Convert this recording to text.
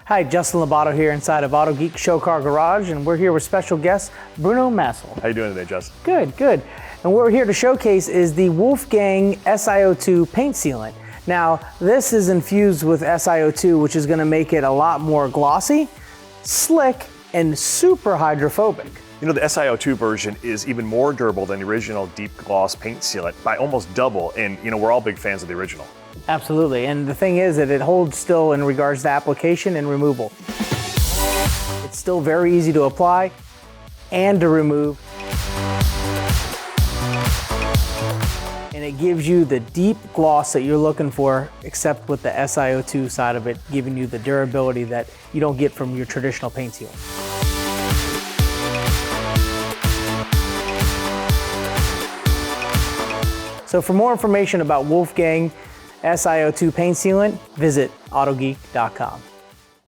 Hi, Justin Labato here inside of Autogeek Show Car Garage, and we're here with special guest Bruno Massel. How you doing today, Justin? Good, good. And what we're here to showcase is the Wolfgang SiO2 Paint Sealant. Now, this is infused with SiO2, which is going to make it a lot more glossy, slick, and super hydrophobic. You know, the SiO2 version is even more durable than the original deep gloss paint sealant by almost double, and you know, we're all big fans of the original. Absolutely, and the thing is that it holds still in regards to application and removal. It's still very easy to apply and to remove. And it gives you the deep gloss that you're looking for, except with the SiO2 side of it, giving you the durability that you don't get from your traditional paint sealant. So for more information about Wolfgang SiO2 Paint Sealant, visit autogeek.com.